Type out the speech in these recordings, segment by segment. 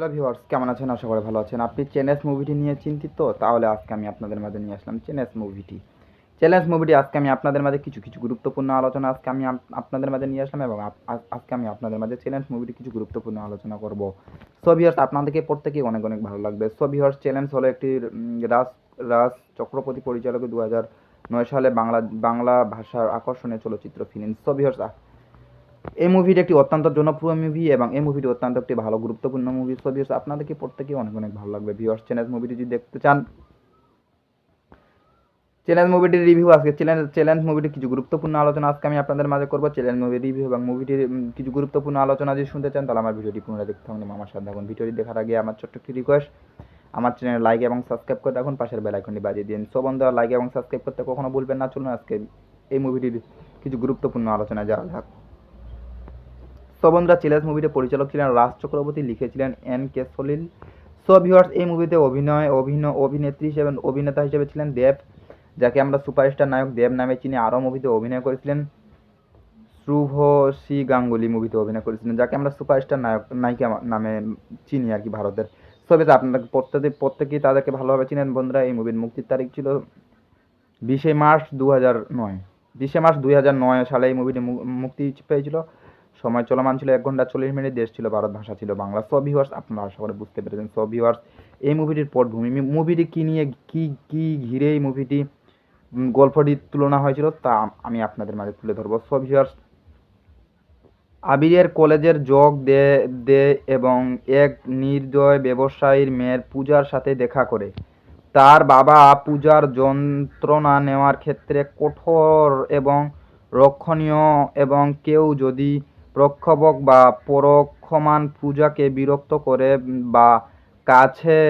Hello viewers, কেমন আছেন? আশা করি ভালো আছেন। আপনি চেনেস মুভিটি নিয়ে চিন্তিত? তাহলে আজকে আমি আপনাদের মাঝে নিয়ে আসলাম চেনেস মুভিটি। চেনেস মুভিটি আজকে আমি আপনাদের মাঝে কিছু গুরুত্বপূর্ণ আলোচনা আজকে আমি আপনাদের মাঝে নিয়ে আসলাম এবং আজকে আমি আপনাদের মাঝে চেনেস মুভিটি কিছু গুরুত্বপূর্ণ আলোচনা করব। সো ভিউয়ার্স, আপনাদেরকে প্রত্যেকেই অনেক ভালো লাগবে। সো ভিউয়ার্স, চেনেস হলো একটি রাজ রাজ চক্রবর্তী পরিচালকের 2009 সালে বাংলা ভাষার আকর্ষণীয় চলচ্চিত্র ফিল্ম। সো ভিউয়ার্স, এই মুভিটি একটি অত্যন্ত জনপ্রিয় মুভি এবং এই মুভিটি অত্যন্ত একটি ভালো গুরুত্বপূর্ণ মুভি। সো ভিউয়ার্স, আপনাদেরকে প্রত্যেকেই অনেক ভালো লাগবে। ভিউয়ার্স, চ্যানেল মুভিটি যদি দেখতে চান, চ্যালেঞ্জ মুভিটির রিভিউ আজকে চ্যালেঞ্জ মুভিটির কিছু গুরুত্বপূর্ণ আলোচনা আজকে আমি আপনাদের মাঝে করবো। চ্যালেঞ্জ মুভির রিভিউ এবং মুভিটির কিছু গুরুত্বপূর্ণ আলোচনা যদি শুনতে চান তাহলে আমার ভিডিওটি পুনরায় দেখতে হবে। আমার সাথে থাকুন। ভিডিওটি দেখার আগে আমার ছোট্ট একটি রিকোয়েস্ট, আমার চ্যানেল লাইক এবং সাবস্ক্রাইব করে রাখুন, পাশের বেল আইকনটি বাজিয়ে দিন। সো বন্ধুরা, লাইক এবং সাবস্ক্রাইব করতে কখনো ভুলবেন না। চলুন আজকে এই মুভিটির কিছু গুরুত্বপূর্ণ আলোচনা যাওয়া যাক। সো বন্ধুরা, চ্যালেঞ্জ মুভিটির পরিচালক ছিলেন রাজ চক্রবর্তী, লিখেছিলেন এন.কে. সলিল। সো ভিউয়ার্স, এই মুভিতে অভিনেতা হিসেবে ছিলেন দেব, যাকে আমরা সুপারস্টার নায়ক দেব নামে চিনি। আরও মুভিতে অভিনয় করেছিলেন শুভশ্রী গাঙ্গুলি, মুভিতে অভিনয় করেছিলেন, যাকে আমরা সুপারস্টার নায়িকা নামে চিনি আর কি ভারতের। সো বেশ, আপনারা প্রত্যেকেই তাদেরকে ভালোভাবে চিনেন। বন্ধুরা, এই মুভির মুক্তির তারিখ ছিল 20 মার্চ 2009। 20 মার্চ 2009 সালে এই মুভিটি মুক্তি পেয়েছিল। সময় চলমান ছিল 1 ঘন্টা 40 মিনিট। দেশ ছিল ভারত, ভাষা ছিল বাংলা। সো ভিউয়ার্স, আপনারা আশা করে বুঝতে পেরেছেন। সো ভিউয়ার্স, এই মুভিটির পটভূমি, মুভিটি কী নিয়ে কী ঘিরে এই মুভিটি গল্পটি তুলনা হয়েছিল তা আমি আপনাদের মাঝে তুলে ধরবো। সো ভিউয়ার্স, আবিরের কলেজের যোগ দে এবং এক নির্দয় ব্যবসায়ীর মেয়ের পূজার সাথে দেখা করে। তার বাবা পূজার যন্ত্রণা নেওয়ার ক্ষেত্রে কঠোর এবং রক্ষণীয়, এবং কেউ যদি প্রক্ষোভক বা পরোক্ষমান পূজাকে বিরক্ত করে বা কাছে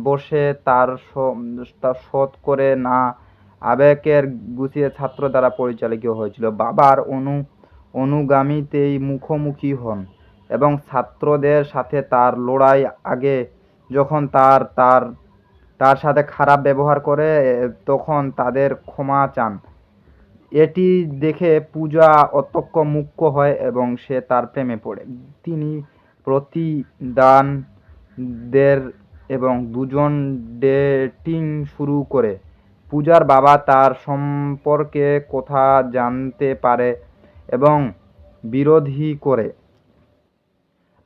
বসে তার শোধ করে না, আবেগের গুছিয়ে ছাত্র দ্বারা পরিচালিত হয়েছিল। বাবার অনুগামীতেই মুখোমুখি হন এবং ছাত্রদের সাথে তার লড়াই আগে যখন তার সাথে খারাপ ব্যবহার করে তখন তাদের ক্ষমা চান। এটি দেখে পূজা অত্যক্ষ মুখ্য হয় এবং সে তার প্রেমে পড়ে। তিনি প্রতিদান দের এবং দুজন ডেটিং শুরু করে। পূজার বাবা তার সম্পর্কে কথা জানতে পারে এবং বিরোধী করে।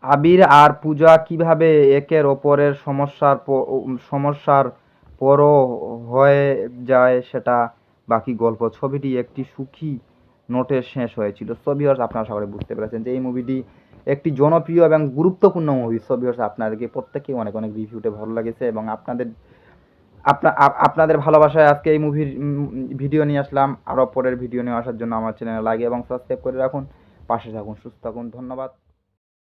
আবির আর পূজা কিভাবে একের অপরের সমস্যার পরও হয়ে যায় সেটা বাকি গল্প। ছবিটি একটি সুখী নোটে শেষ হয়েছিল। সো ভিউয়ার্স, আপনারা সকলে বুঝতে পেরেছেন যে এই মুভিটি একটি জনপ্রিয় এবং গুরুত্বপূর্ণ মুভি। সো ভিউয়ার্স, আপনাদেরকে প্রত্যেকেই অনেক রিভিউতে ভালো লেগেছে এবং আপনাদের ভালোবাসায় আজকে এই মুভির ভিডিও নিয়ে আসলাম। আরও পরের ভিডিও নিয়ে আসার জন্য আমার চ্যানেলে লাইক এবং সাবস্ক্রাইব করে রাখুন, পাশে থাকুন, সুস্থ থাকুন। ধন্যবাদ।